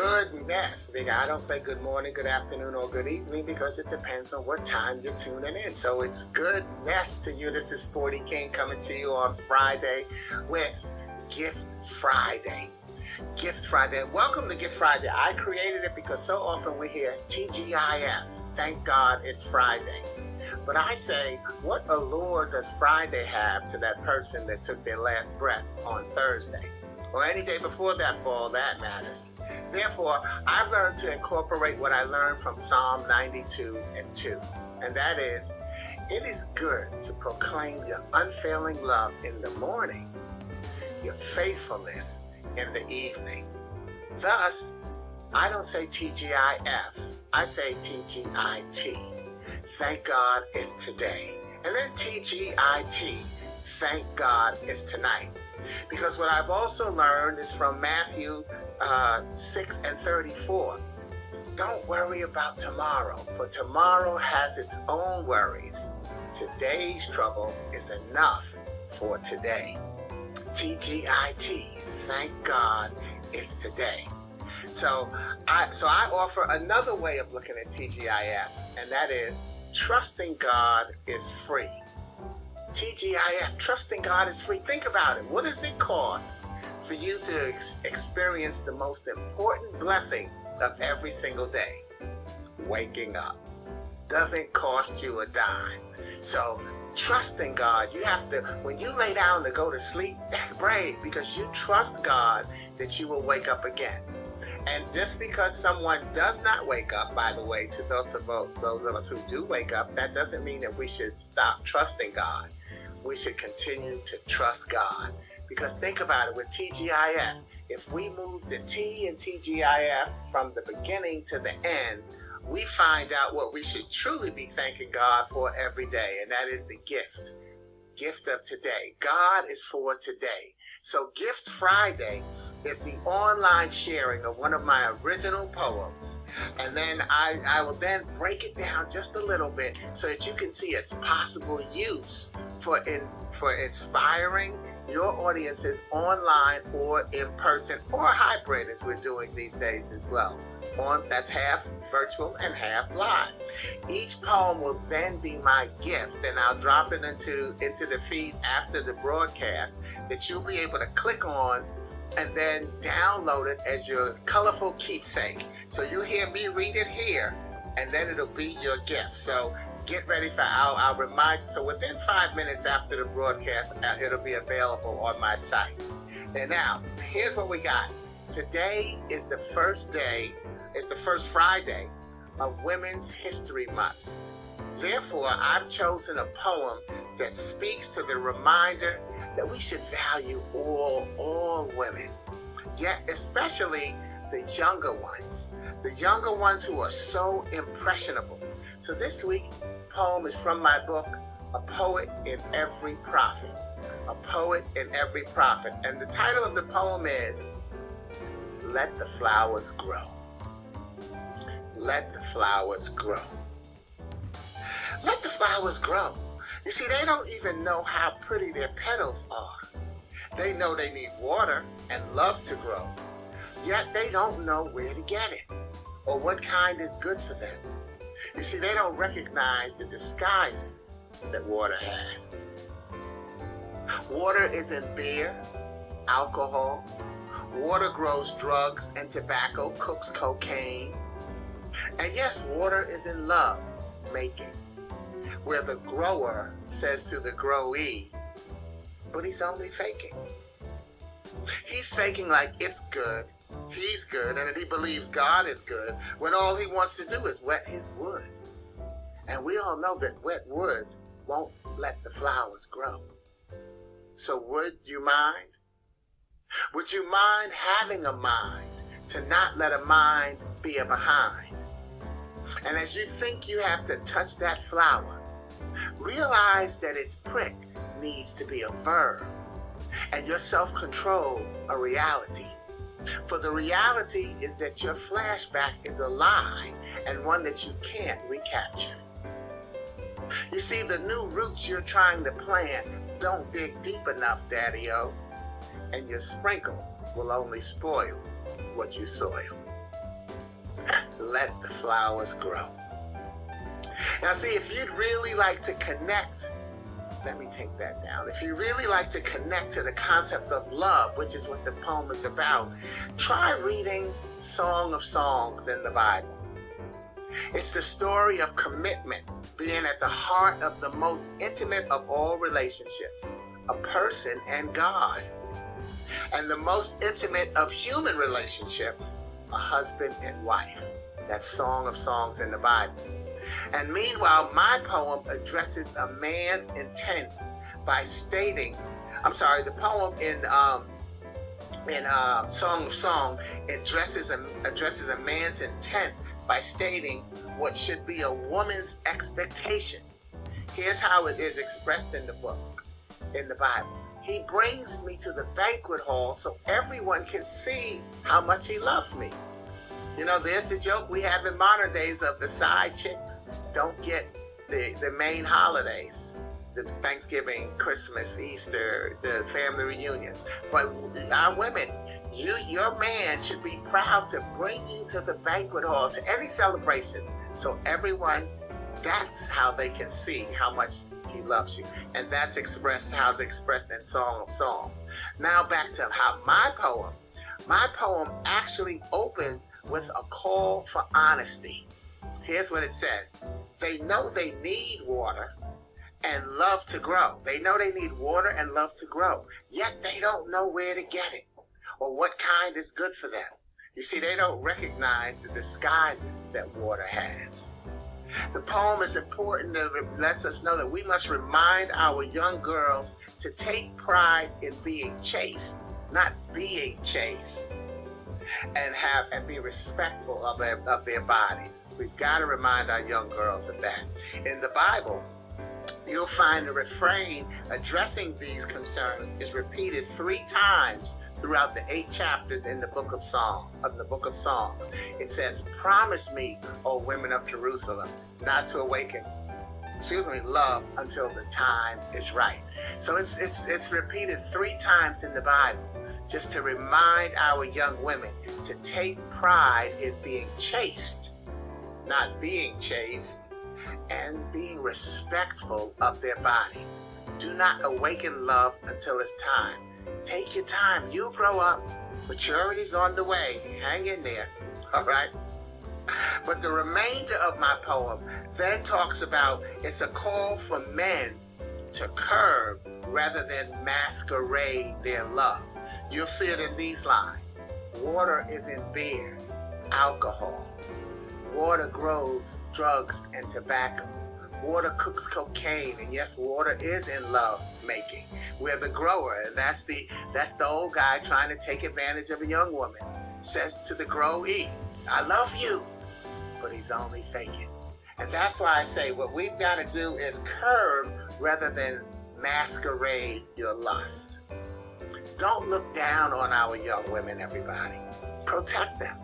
goodness. I don't say good morning, good afternoon, or good evening because it depends on what time you're tuning in. So it's goodness to you. This is Sporty King coming to you on Friday with Gift Friday. Gift Friday. Welcome to Gift Friday. I created it because so often we hear TGIF. Thank God it's Friday. But I say, what allure does Friday have to that person that took their last breath on Thursday? Or any day before that, for all that matters. Therefore, I've learned to incorporate what I learned from Psalm 92:2. And that is, it is good to proclaim your unfailing love in the morning, your faithfulness in the evening. Thus, I don't say TGIF, I say TGIT. Thank God it's today. And then TGIT, thank God it's tonight. Because what I've also learned is from Matthew 6:34. Don't worry about tomorrow, for tomorrow has its own worries. Today's trouble is enough for today. TGIT, thank God it's today. So I offer another way of looking at TGIF, and that is trusting God is free. TGIF, trusting God is free. Think about it. What does it cost for you to experience the most important blessing of every single day? Waking up. Doesn't cost you a dime. So trusting God, you have to, when you lay down to go to sleep, that's brave because you trust God that you will wake up again. And just because someone does not wake up, by the way, to those of us who do wake up, that doesn't mean that we should stop trusting God. We should continue to trust God. Because think about it, with TGIF, if we move the T in TGIF from the beginning to the end, we find out what we should truly be thanking God for every day, and that is the gift of today. God is for today. So Gift Friday is the online sharing of one of my original poems. And then I will then break it down just a little bit so that you can see its possible use for inspiring your audiences online or in person or hybrid, as we're doing these days as well. That's half virtual and half live. Each poem will then be my gift, and I'll drop it into the feed after the broadcast that you'll be able to click on and then download it as your colorful keepsake. So you hear me read it here, and then it'll be your gift. So get ready for, I'll remind you. So within 5 minutes after the broadcast, it'll be available on my site. And now, here's what we got. Today is the first Friday of Women's History Month. Therefore, I've chosen a poem that speaks to the reminder that we should value all women, yet especially the younger ones who are so impressionable. So this week's poem is from my book, A Poet in Every Prophet. A Poet in Every Prophet. And the title of the poem is Let the Flowers Grow. Let the flowers grow. Let the flowers grow. You see, they don't even know how pretty their petals are. They know they need water and love to grow, yet they don't know where to get it or what kind is good for them. You see, they don't recognize the disguises that water has. Water isn't beer, alcohol. Water grows drugs and tobacco, cooks cocaine. And yes, water is in love making, where the grower says to the growee, but he's only faking. He's faking like it's good, he's good, and that he believes God is good, when all he wants to do is wet his wood. And we all know that wet wood won't let the flowers grow. So would you mind? Would you mind having a mind to not let a mind be a behind? And as you think you have to touch that flower, realize that its prick needs to be a verb, and your self-control a reality. For the reality is that your flashback is a lie, and one that you can't recapture. You see, the new roots you're trying to plant don't dig deep enough, Daddy-O, and your sprinkle will only spoil what you soil. let the flowers grow. Now see, if you'd really like to connect, let me take that down. If you really like to connect to the concept of love, which is what the poem is about, try reading Song of Songs in the Bible. It's the story of commitment being at the heart of the most intimate of all relationships, a person and God. And the most intimate of human relationships, a husband and wife. That's Song of Songs in the Bible. And meanwhile, my poem addresses a man's intent by stating, the poem in Song of Song addresses a man's intent by stating what should be a woman's expectation. Here's how it is expressed in the book, in the Bible. He brings me to the banquet hall so everyone can see how much he loves me. You know, there's the joke we have in modern days of the side chicks don't get the main holidays, the Thanksgiving, Christmas, Easter, the family reunions. But our women, your man should be proud to bring you to the banquet hall, to any celebration, so everyone, that's how they can see how much he loves you. And that's how it's expressed in Song of Songs. Now back to how my poem actually opens with a call for honesty. Here's what it says. They know they need water and love to grow. They know they need water and love to grow, yet they don't know where to get it or what kind is good for them. You see, they don't recognize the disguises that water has. The poem is important and it lets us know that we must remind our young girls to take pride in being chaste, not being chased, and be respectful of their bodies. We've got to remind our young girls of that. In the Bible, you'll find the refrain addressing these concerns is repeated 3 times throughout the 8 chapters in the book of Songs. It says, "Promise me, O women of Jerusalem, not to awaken love until the time is right." So it's repeated 3 times in the Bible, just to remind our young women to take pride in being chaste, not being chased, and being respectful of their body. Do not awaken love until it's time. Take your time. You'll grow up. Maturity's on the way. Hang in there. All right? But the remainder of my poem then talks about it's a call for men to curb rather than masquerade their love. You'll see it in these lines. Water is in beer, alcohol. Water grows drugs and tobacco. Water cooks cocaine, and yes, water is in love making. We're the grower, and that's the old guy trying to take advantage of a young woman. Says to the growee, "I love you," but he's only faking. And that's why I say what we've got to do is curb rather than masquerade your lust. Don't look down on our young women, everybody. Protect them.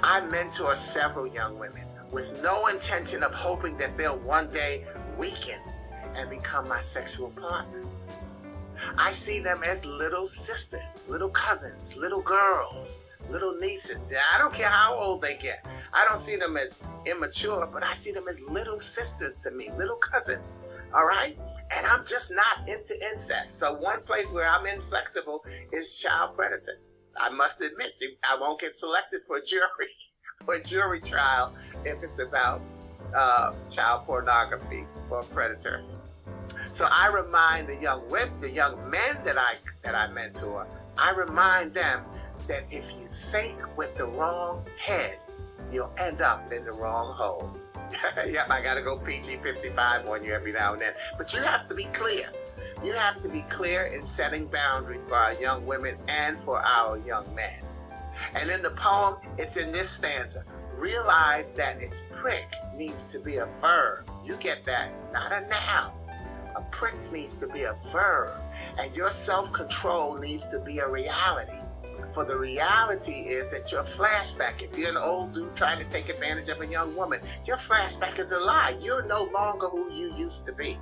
I mentor several young women with no intention of hoping that they'll one day weaken and become my sexual partners. I see them as little sisters, little cousins, little girls, little nieces. I don't care how old they get. I don't see them as immature, but I see them as little sisters to me, little cousins. All right? And I'm just not into incest. So one place where I'm inflexible is child predators. I must admit, I won't get selected for a jury trial if it's about child pornography or predators. So I remind the young men that I mentor, I remind them that if you think with the wrong head, you'll end up in the wrong hole. Yep, I gotta go PG-55 on you every now and then. But you have to be clear. You have to be clear in setting boundaries for our young women and for our young men. And in the poem, it's in this stanza. Realize that its prick needs to be a verb. You get that? Not a noun. A prick needs to be a verb. And your self-control needs to be a reality. For the reality is that your flashback, if you're an old dude trying to take advantage of a young woman, your flashback is a lie. You're no longer who you used to be.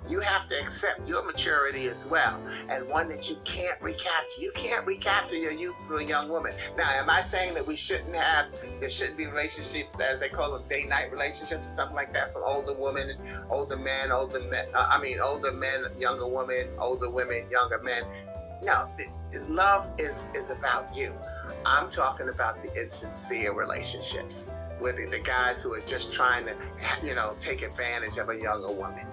You have to accept your maturity as well, and one that you can't recapture. You can't recapture your youthful young woman. Now, am I saying that there shouldn't be relationships, as they call them, date-night relationships, or something like that, for older women, older men, older men, younger women, older women, younger men? No, love is about you. I'm talking about the insincere relationships with the guys who are just trying to, take advantage of a younger woman.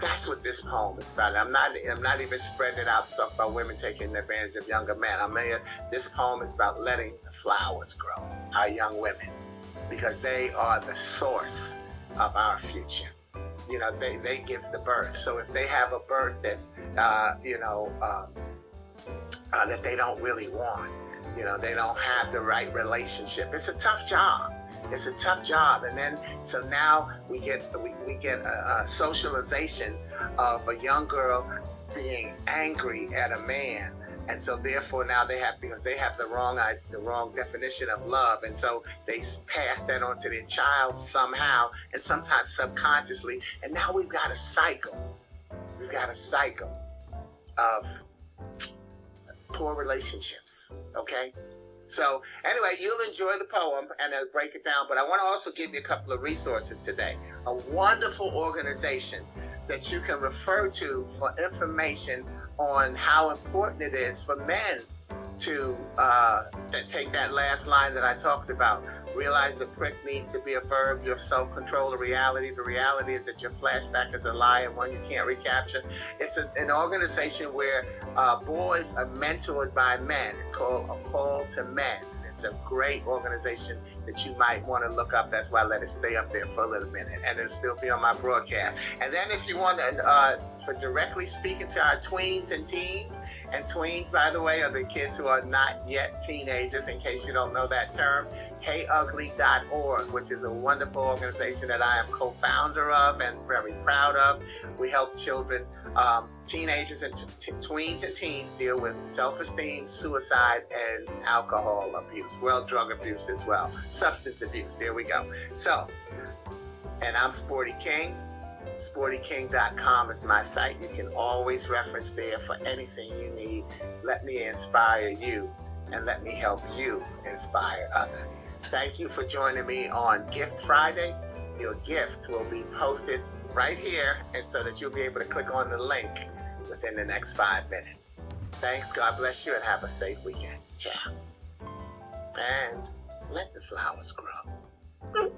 That's what this poem is about. I'm not even spreading it out to talk about women taking advantage of younger men. This poem is about letting the flowers grow, our young women, because they are the source of our future. They give the birth. So if they have a birth that's, that they don't really want, they don't have the right relationship. It's a tough job. It's a tough job, and then so now we get a socialization of a young girl being angry at a man, and so therefore now because they have the wrong definition of love, and so they pass that on to their child somehow, and sometimes subconsciously, and now we've got a cycle. We've got a cycle of poor relationships. Okay. So anyway, you'll enjoy the poem and I'll break it down, but I want to also give you a couple of resources today. A wonderful organization that you can refer to for information on how important it is for men to take that last line that I talked about. Realize the prick needs to be a verb. You have self-control of reality. The reality is that your flashback is a lie and one you can't recapture. It's an organization where boys are mentored by men. It's called A Call to Men. It's a great organization that you might want to look up. That's why I let it stay up there for a little minute, and it'll still be on my broadcast. And then if you want to, for directly speaking to our tweens and teens, and tweens, by the way, are the kids who are not yet teenagers, in case you don't know that term, HeyUgly.org, which is a wonderful organization that I am co-founder of and very proud of. We help children, teenagers and tweens and teens deal with self-esteem, suicide, and alcohol abuse, drug abuse as well, substance abuse. There we go. So, and I'm Sporty King. SportyKing.com is my site. You can always reference there for anything you need. Let me inspire you, and let me help you inspire others. Thank you for joining me on Gift Friday. Your gift will be posted right here, and so that you'll be able to click on the link within the next 5 minutes. Thanks, God bless you, and have a safe weekend. Ciao. And let the flowers grow.